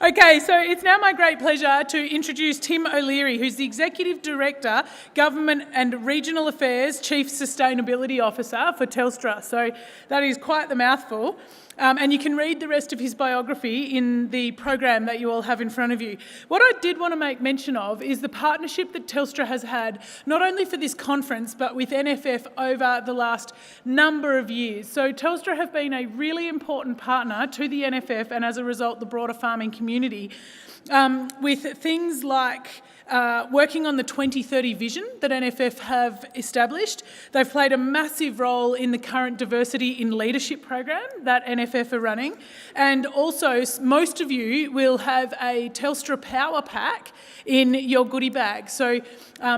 Okay, so it's now my great pleasure to introduce Tim O'Leary, who's the Executive Director, Government and Regional Affairs, Chief Sustainability Officer for Telstra. So that is quite the mouthful. And you can read the rest of his biography in the program that you all have in front of you. What I did want to make mention of is the partnership that Telstra has had, not only for this conference, but with NFF over the last number of years. So Telstra have been a really important partner to the NFF and as a result the broader farming community with things like working on the 2030 vision that NFF have established. They've played a massive role in the current Diversity in Leadership program that NFF are running. And also, most of you will have a Telstra Power Pack in your goodie bag. So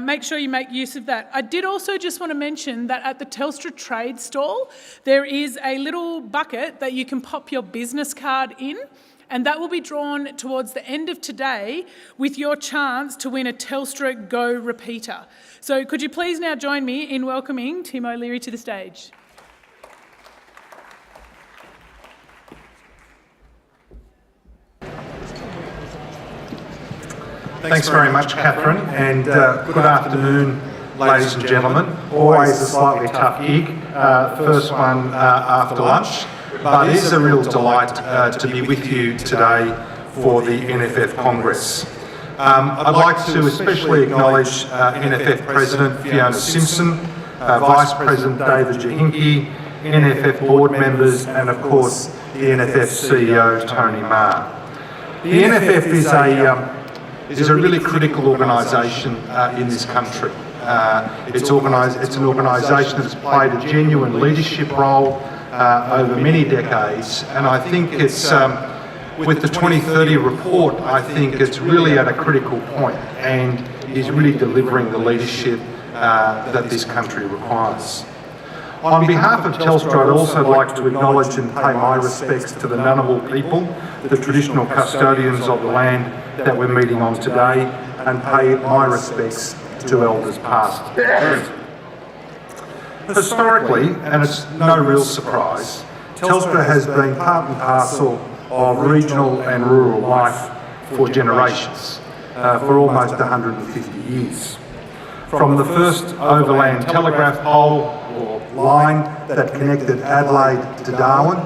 make sure you make use of that. I did also just want to mention that at the Telstra trade stall, there is a little bucket that you can pop your business card in, and that will be drawn towards the end of today with your chance to win a Telstra Go repeater. So could you please now join me in welcoming Tim O'Leary to the stage. Thanks very much, Catherine, and good afternoon, ladies and gentlemen. Always a slightly tough gig, first one after lunch. But it is a real delight to be with you today for the NFF Congress. I'd like to especially acknowledge NFF President Fiona Simpson, Vice President David Jahinki, NFF board members and of course the NFF CEO Tony Marr. The NFF is a really critical organisation in this country. It's an organisation that's played a genuine leadership role over many decades, and I think it's, with the 2030 report, I think it's really at a critical point and is really delivering the leadership that this country requires. On behalf of Telstra, I'd also like to acknowledge and pay my respects to the Ngunnawal people, the traditional custodians of the land that we're meeting on today, and pay my respects to elders past and present. Historically, and it's no real surprise, Telstra has been part and parcel of regional and rural life for generations, for almost 150 years. From the first overland telegraph pole or line that connected Adelaide to Darwin,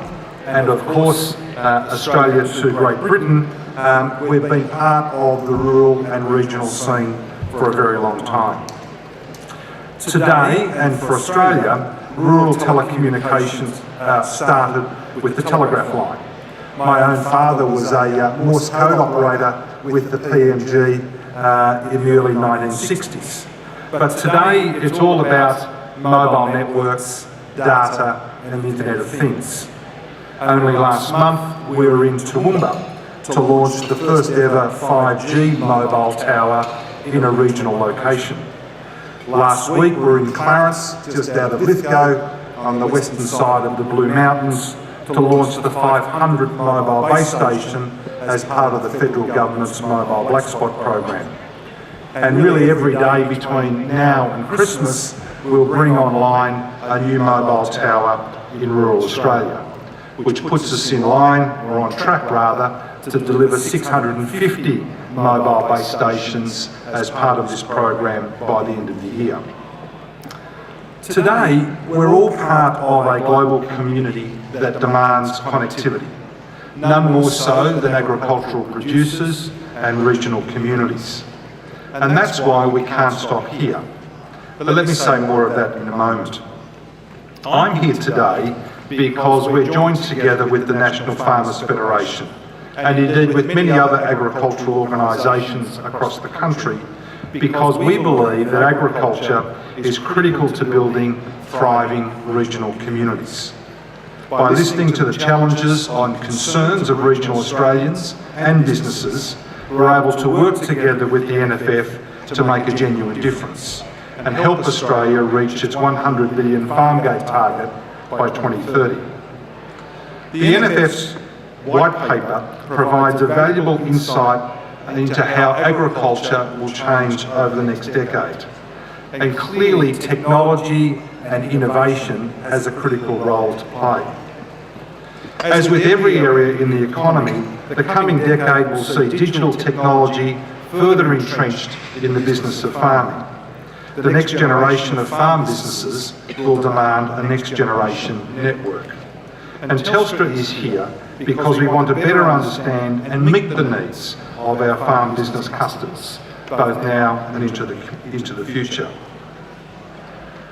and of course Australia to Great Britain, we've been part of the rural and regional scene for a very long time. Today, and for Australia, rural telecommunications started with the telegraph line. My own father was a Morse code operator with the PMG in the early 1960s. But today, it's all about mobile networks, data, and the Internet of Things. Only last month, we were in Toowoomba to launch the first ever 5G mobile tower in a regional location. Last week we were in Clarence, just out of Lithgow, on the western side of the Blue Mountains, to launch the 500 mobile base station as part of the federal government's mobile black spot program. And really every day between now and Christmas, we'll bring online a new mobile tower in rural Australia, which puts us in line, or on track rather, to deliver 650 mobile base stations as part of this program by the end of the year. Today, we're all part of a global community that demands connectivity, none more so than agricultural producers and regional communities. And that's why we can't stop here. But let me say more of that in a moment. I'm here today because we're joined together with the National Farmers Federation, and indeed with many other agricultural organisations across the country, because we believe that agriculture is critical to building thriving regional communities. By listening to the challenges and concerns of regional Australians and businesses, we're able to work together with the NFF to make a genuine difference and help Australia reach its 100 billion farm gate target by 2030. The NFF's white paper provides a valuable insight into how agriculture will change over the next decade. And clearly technology and innovation has a critical role to play. As with every area in the economy, the coming decade will see digital technology further entrenched in the business of farming. The next generation of farm businesses will demand a next generation network. And Telstra is here because we want to better understand and meet the needs of our farm business customers, both now and into the future.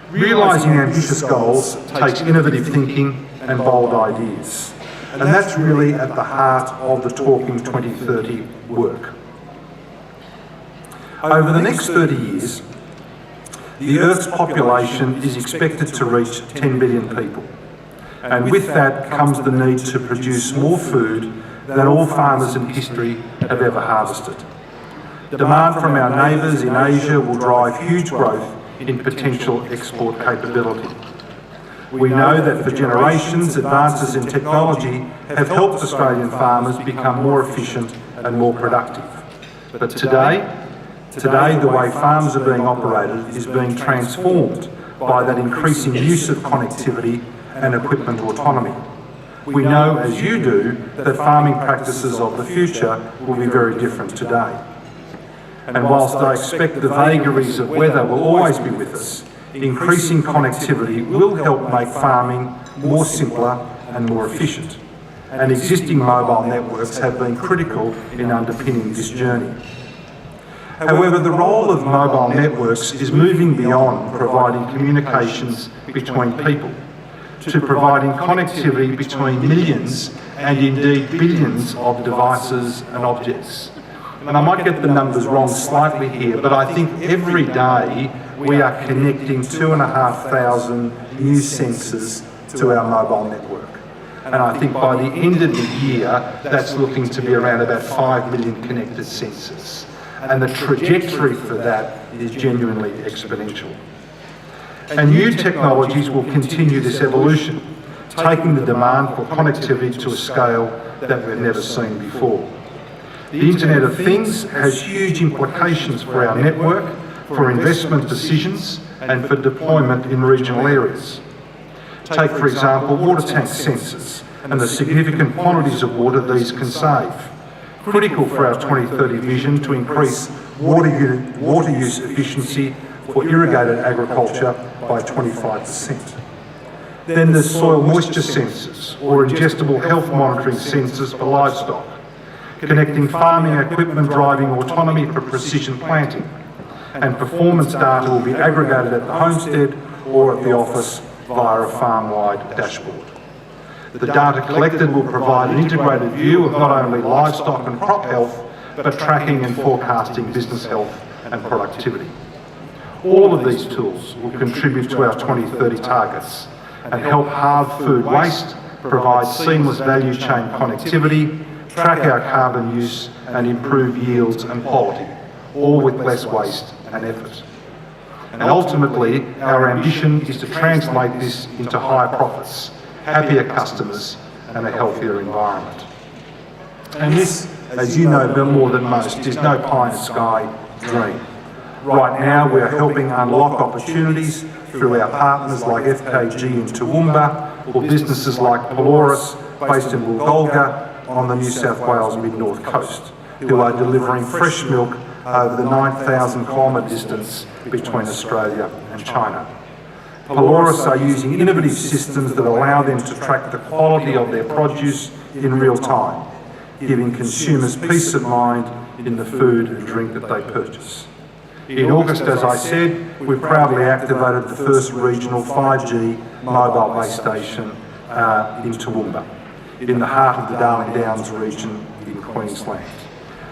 Realising ambitious goals takes innovative thinking and bold ideas. And that's really at the heart of the Talking 2030 work. Over the next 30 years, the Earth's population is expected to reach 10 billion people. And with that comes the need to produce more food than all farmers in history have ever harvested. Demand from our neighbours in Asia will drive huge growth in potential export capability. We know that for generations, advances in technology have helped Australian farmers become more efficient and more productive. But today, the way farms are being operated is being transformed by that increasing use of connectivity and equipment autonomy. We know, as you do, that farming practices of the future will be very different today. And whilst I expect the vagaries of weather will always be with us, increasing connectivity will help make farming more simpler and more efficient. And existing mobile networks have been critical in underpinning this journey. However, the role of mobile networks is moving beyond providing communications between people to providing connectivity between millions and indeed billions of devices and objects. And I might get the numbers wrong slightly here, but I think every day we are connecting 2,500 new sensors to our mobile network. And I think by the end of the year, that's looking to be around about 5 million connected sensors. And the trajectory for that is genuinely exponential. And new technologies will continue this evolution, taking the demand for connectivity to a scale that we've never seen before. The Internet of Things has huge implications for our network, for investment decisions, and for deployment in regional areas. Take, for example, water tank sensors and the significant quantities of water these can save. Critical for our 2030 vision to increase water use efficiency for irrigated agriculture by 25%. Then there's soil moisture sensors or ingestible health monitoring sensors for livestock, connecting farming equipment driving autonomy for precision planting, and performance data will be aggregated at the homestead or at the office via a farm-wide dashboard. The data collected will provide an integrated view of not only livestock and crop health, but tracking and forecasting business health and productivity. All of these tools will contribute to our 2030 targets and help halve food waste, provide seamless value chain connectivity, track our carbon use and improve yields and quality, all with less waste and effort. And ultimately, our ambition is to translate this into higher profits, happier customers and a healthier environment. And this, as you know more than most, is no pie in the sky dream. Right now we're helping unlock opportunities through our partners like FKG in Toowoomba or businesses like Poloris based in Woolgolga on the New South Wales mid-north coast, who are delivering fresh milk over the 9,000 kilometre distance between Australia and China. Poloris are using innovative systems that allow them to track the quality of their produce in real time, giving consumers peace of mind in the food and drink that they purchase. In August, as I said, we proudly activated the first regional 5G mobile base station in Toowoomba, in the heart of the Darling Downs region in Queensland.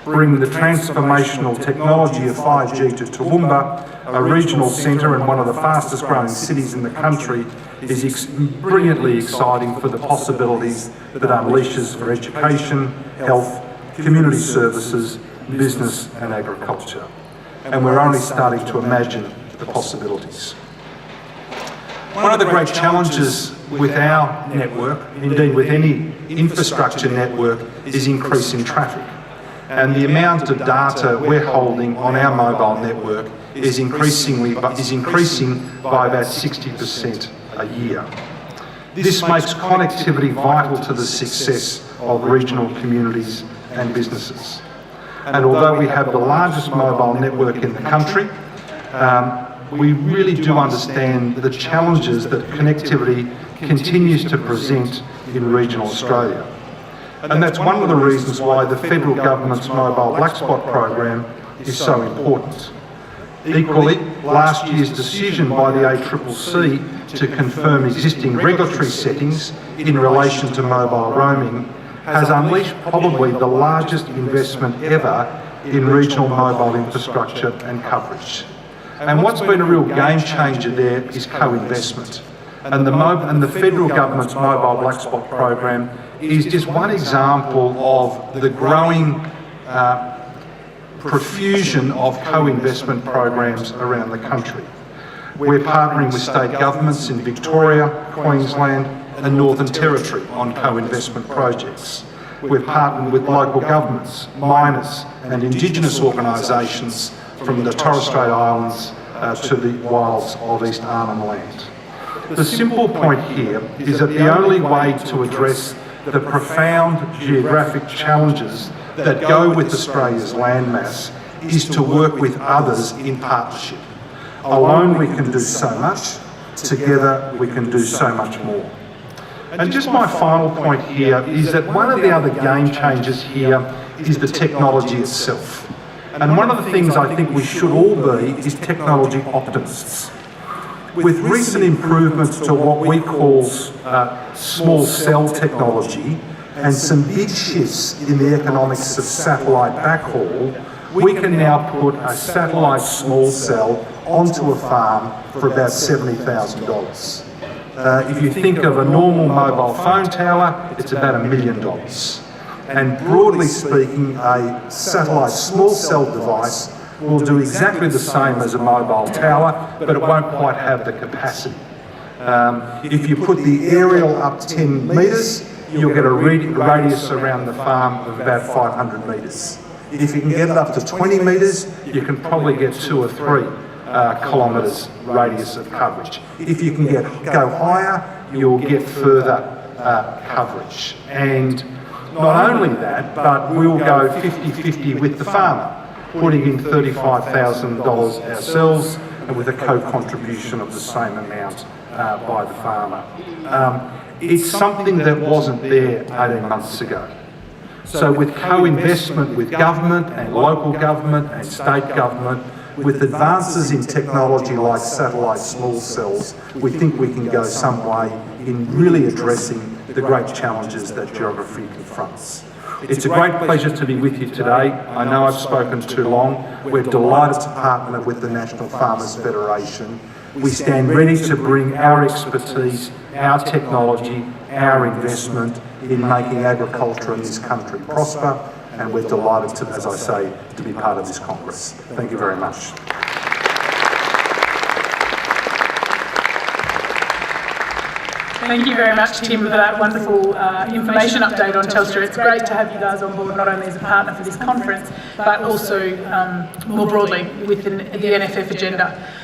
Bringing the transformational technology of 5G to Toowoomba, a regional centre and one of the fastest growing cities in the country, is brilliantly exciting for the possibilities that unleashes for education, health, community services, business and agriculture. And we're only starting to imagine the possibilities. One of the great challenges with our network, indeed with any infrastructure network, is increasing traffic. And the amount of data we're holding on our mobile network is increasing by about 60% a year. This makes connectivity vital to the success of regional communities and businesses. And although we have the largest mobile network in the country, we really do understand the challenges that connectivity continues to present in regional Australia. And that's one of the reasons why the federal government's mobile black spot program is so important. Equally, last year's decision by the ACCC to confirm existing regulatory settings in relation to mobile roaming has unleashed probably the largest investment ever in regional mobile infrastructure and coverage. And what's been a real game changer there is co-investment. And the federal government's mobile black spot program is just one example of the growing profusion of co-investment programs around the country. We're partnering with state governments in Victoria, Queensland and Northern Territory on co-investment projects. We're partnering with local governments, miners and Indigenous organisations from the Torres Strait Islands to the wilds of East Arnhem Land. The simple point here is that the only way to address the profound geographic challenges that go with Australia's landmass is to work with others in partnership. Alone we can do so much, together we can do so much more. And just my final point here is that one of the other game changers here is the technology itself. And one of the things I think we should all be is technology optimists. With recent improvements to what we call small cell technology and some big shifts in the economics of satellite backhaul, we can now put a satellite small cell onto a farm for about $70,000. If you think of a normal mobile phone tower, it's about $1 million. And broadly speaking, a satellite small cell device will do exactly the same as a mobile tower, but it won't quite have the capacity. If you put the aerial up 10 metres, you'll get a radius around the farm of about 500 metres. If you can get it up to 20 metres, you can probably get 2 or 3 kilometres radius of coverage. If you can go higher, you'll get further coverage. And not only that, but we'll go 50-50 with the farmer, putting in $35,000 ourselves and with a co-contribution of the same amount by the farmer. It's something that wasn't there 18 months ago. So with co-investment with government and local government and state government, with advances in technology like satellite small cells, we think we can go some way in really addressing the great challenges that geography confronts. It's a great pleasure to be with you today. I know I've spoken too long. We're delighted to partner with the National Farmers Federation. We stand ready to bring our expertise, our technology, our investment in making agriculture in this country prosper, and we're delighted to, as I say, to be part of this Congress. Thank you very much. Thank you very much, Tim, for that wonderful information update on Telstra. It's great to have you guys on board, not only as a partner for this conference, but also more broadly within the NFF agenda.